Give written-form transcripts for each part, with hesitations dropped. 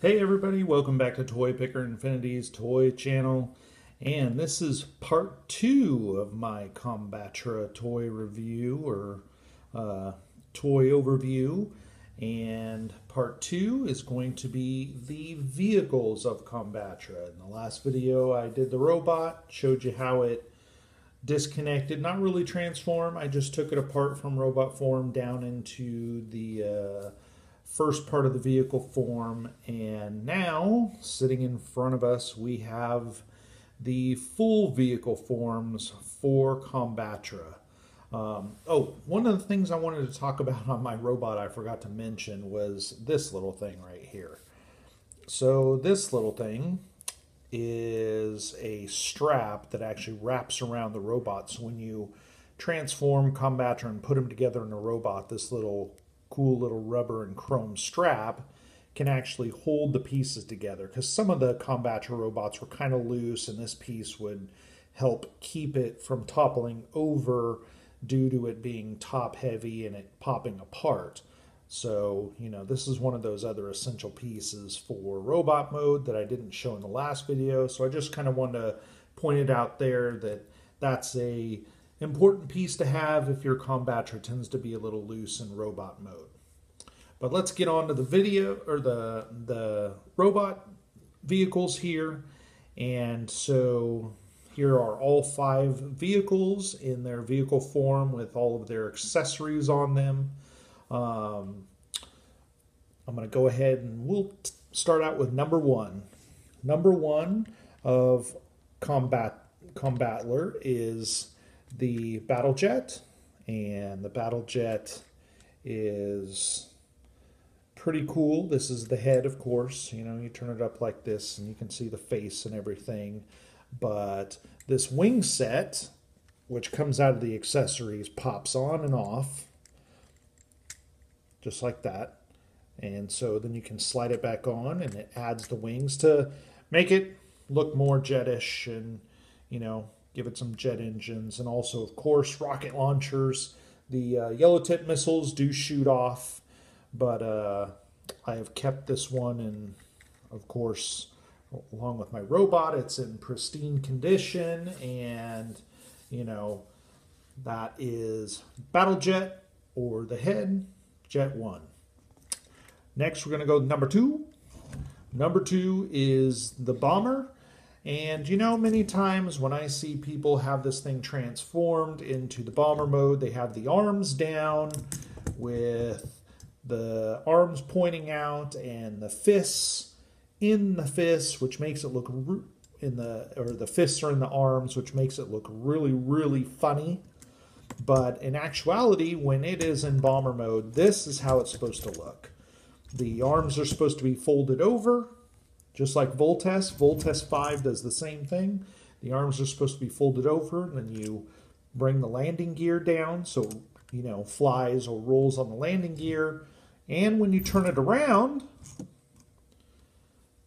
Hey everybody, welcome back to Toy Picker Infinity's Toy Channel. And this is part 2 of my Combattra toy review or toy overview. And part 2 is going to be the vehicles of Combattra. In the last video I did the robot, showed you how it disconnected, not really transform. I just took it apart from robot form down into the first part of the vehicle form, and now sitting in front of us we have the full vehicle forms for Combattra. One of the things I wanted to talk about on my robot I forgot to mention was this little thing right here. So this little thing is a strap that actually wraps around the robot, so when you transform Combattra and put them together in a robot, this little cool little rubber and chrome strap can actually hold the pieces together, because some of the Combattra robots were kind of loose and this piece would help keep it from toppling over due to it being top heavy and it popping apart. So, this is one of those other essential pieces for robot mode that I didn't show in the last video. So I just kind of wanted to point it out there that that's a important piece to have if your Combattra tends to be a little loose in robot mode. But let's get on to the video, or the robot vehicles here. And so here are all 5 vehicles in their vehicle form with all of their accessories on them. I'm going to go ahead and we'll start out with number 1. Number 1 of Combattler is the battle jet, and the battle jet is pretty cool. This is the head, of course. You turn it up like this and you can see the face and everything. But this wing set, which comes out of the accessories, pops on and off just like that. And so then you can slide it back on and it adds the wings to make it look more jetish and, give it some jet engines. And also, of course, rocket launchers. The yellow tip missiles do shoot off, but I have kept this one, and of course, along with my robot, it's in pristine condition. And that is Battle Jet, or the head, Jet 1. Next, we're going to go number 2. Number 2 is the bomber. And many times when I see people have this thing transformed into the bomber mode, they have the arms down with the arms pointing out and the fists in the fists, which makes it look the fists are in the arms, which makes it look really, really funny. But in actuality, when it is in bomber mode, this is how it's supposed to look. The arms are supposed to be folded over, just like Voltes. Voltes 5 does the same thing. The arms are supposed to be folded over, and then you bring the landing gear down so, flies or rolls on the landing gear. And when you turn it around,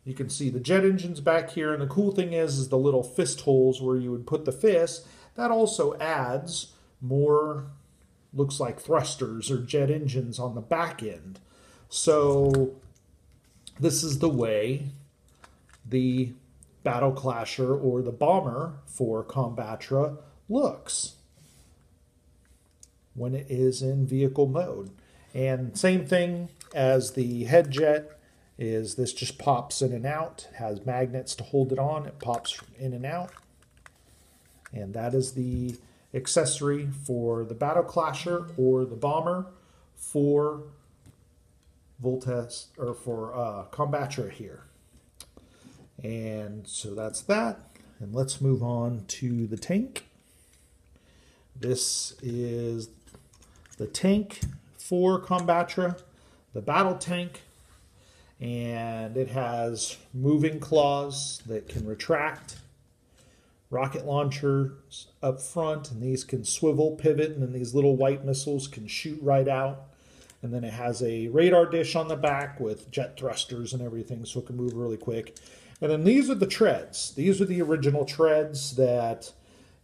you can see the jet engines back here. And the cool thing is the little fist holes where you would put the fist. That also adds more, looks like thrusters or jet engines on the back end. So this is the way the Battle Clasher, or the bomber for Combattra, looks when it is in vehicle mode. And same thing as the head jet, is this just pops in and out, has magnets to hold it on, it pops in and out. And that is the accessory for the Battle Clasher or the bomber for Voltes, or for Combattra here. And so that's that. And let's move on to the tank. This is the tank for Combattra, the battle tank. And it has moving claws that can retract, rocket launchers up front, and these can swivel, pivot, and then these little white missiles can shoot right out. And then it has a radar dish on the back with jet thrusters and everything, so it can move really quick. And then these are the treads. These are the original treads that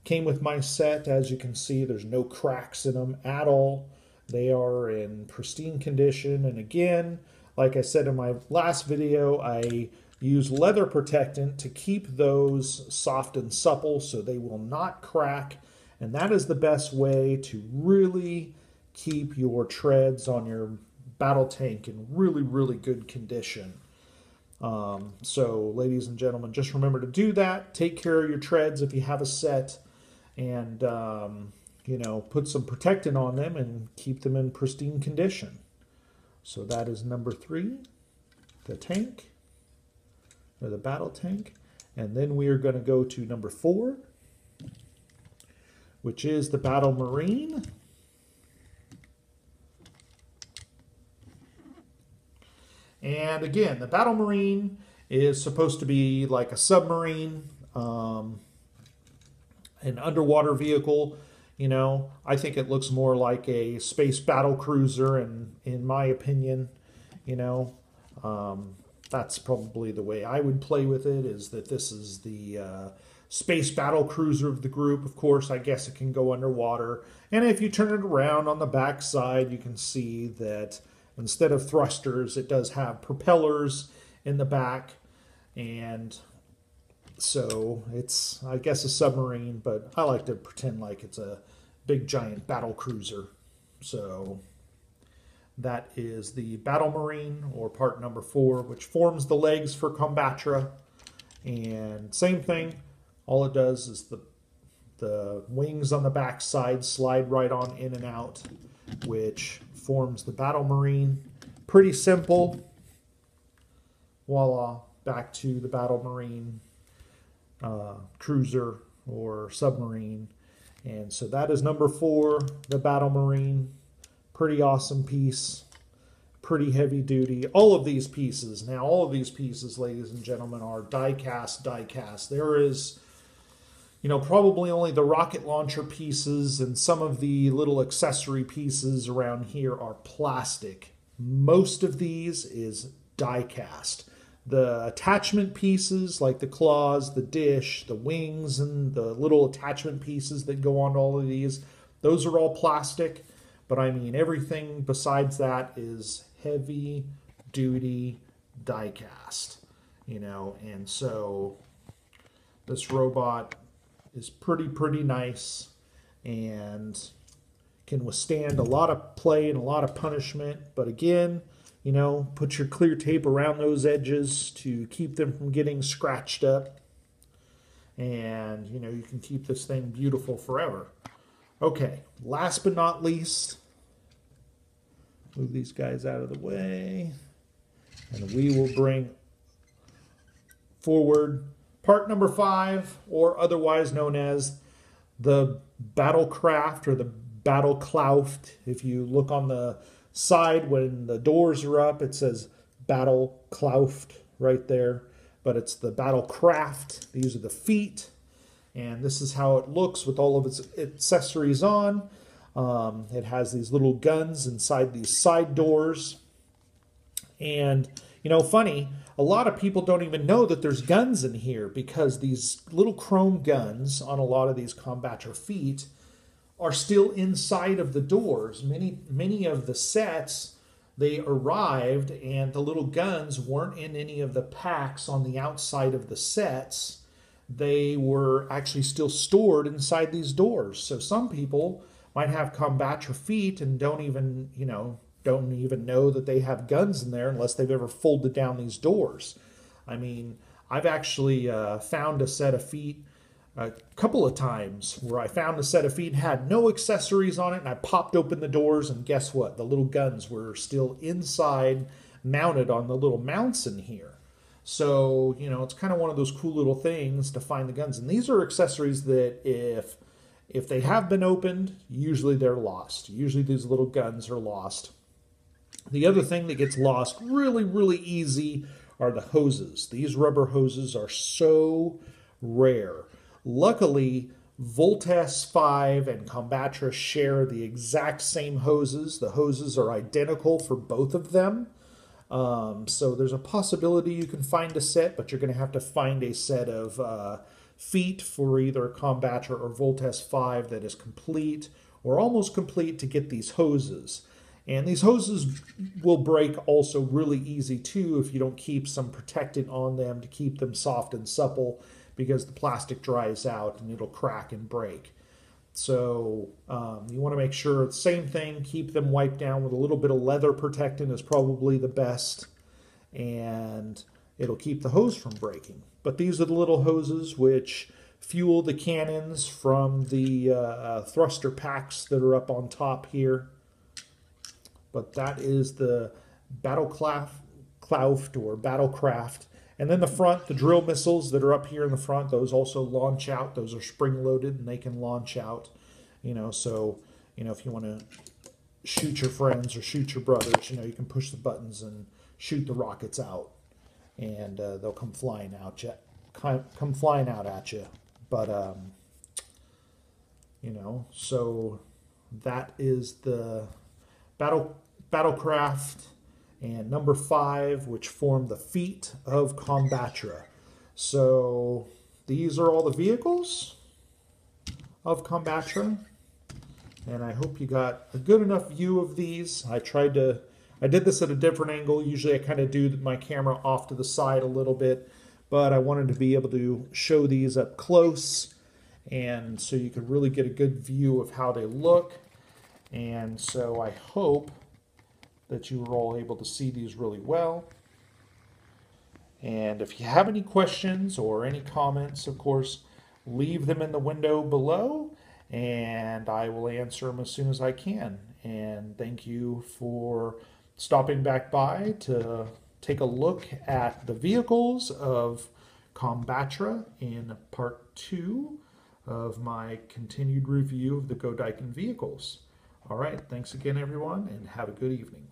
came with my set. As you can see, there's no cracks in them at all. They are in pristine condition. And again, like I said in my last video, I use leather protectant to keep those soft and supple so they will not crack. And that is the best way to really keep your treads on your battle tank in really, really good condition. So, ladies and gentlemen, just remember to do that. Take care of your treads if you have a set, and you know, put some protectant on them and keep them in pristine condition. So that is number 3, the tank, or the battle tank. And then we are going to go to number 4, which is the battle marine. And again, the battle marine is supposed to be like a submarine, an underwater vehicle. You know, I think it looks more like a space battle cruiser, and in my opinion, you know, that's probably the way I would play with it, is that this is the space battle cruiser of the group. Of course, I guess it can go underwater. And if you turn it around on the back side, you can see that instead of thrusters, it does have propellers in the back. And so it's, I guess, a submarine, but I like to pretend like it's a big giant battle cruiser. So that is the battle marine, or part number 4, which forms the legs for Combattra. And same thing, all it does is the wings on the back side slide right on in and out, which forms the battle marine. Pretty simple. Voila, back to the battle marine cruiser or submarine. And so that is number 4, the battle marine. Pretty awesome piece, pretty heavy duty. All of these pieces, ladies and gentlemen, are die cast. There is, you know, probably only the rocket launcher pieces and some of the little accessory pieces around here are plastic. Most of these is die cast. The attachment pieces, like the claws, the dish, the wings, and the little attachment pieces that go on all of these, those are all plastic. But I mean, everything besides that is heavy duty die cast, you know. And so this robot is pretty nice and can withstand a lot of play and a lot of punishment. But again, you know, put your clear tape around those edges to keep them from getting scratched up. And, you know, you can keep this thing beautiful forever. Okay, last but not least, move these guys out of the way, and we will bring forward part number 5, or otherwise known as the battle craft or the battle clouft. If you look on the side when the doors are up, it says battle clouft right there, but it's the battle craft. These are the feet. And this is how it looks with all of its accessories on. It has these little guns inside these side doors. And, you know, funny, a lot of people don't even know that there's guns in here, because these little chrome guns on a lot of these Combattra feet are still inside of the doors. Many of the sets, they arrived and the little guns weren't in any of the packs on the outside of the sets. They were actually still stored inside these doors. So some people might have Combattra feet and don't even know that they have guns in there unless they've ever folded down these doors. I mean, I've actually found a set of feet a couple of times where I found a set of feet, had no accessories on it, and I popped open the doors, and guess what? The little guns were still inside, mounted on the little mounts in here. So, you know, it's kind of one of those cool little things to find the guns. And these are accessories that if they have been opened, usually they're lost. Usually these little guns are lost. The other thing that gets lost really easy are the hoses. These rubber hoses are so rare. Luckily, Voltes 5 and Combattra share the exact same hoses. The hoses are identical for both of them. So there's a possibility you can find a set, but you're going to have to find a set of feet for either Combattra or Voltes 5 that is complete or almost complete to get these hoses. And these hoses will break also really easy too if you don't keep some protectant on them to keep them soft and supple, because the plastic dries out and it'll crack and break. So you want to make sure, same thing, keep them wiped down with a little bit of leather protectant is probably the best, and it'll keep the hose from breaking. But these are the little hoses which fuel the cannons from the thruster packs that are up on top here. But that is the Battlecraft or Battlecraft. And then the front, the drill missiles that are up here in the front, those also launch out. Those are spring-loaded and they can launch out. So, if you want to shoot your friends or shoot your brothers, you can push the buttons and shoot the rockets out. And they'll come flying out at you. But, so that is the Battlecraft and number 5, which form the feet of Combattra. So these are all the vehicles of Combattra, and I hope you got a good enough view of these. I did this at a different angle. Usually I kind of do my camera off to the side a little bit, but I wanted to be able to show these up close, and so you could really get a good view of how they look. And so I hope that you were all able to see these really well. And if you have any questions or any comments, of course, leave them in the window below, and I will answer them as soon as I can. And thank you for stopping back by to take a look at the vehicles of Combattra in part 2 of my continued review of the Godaikin vehicles. All right, thanks again, everyone, and have a good evening.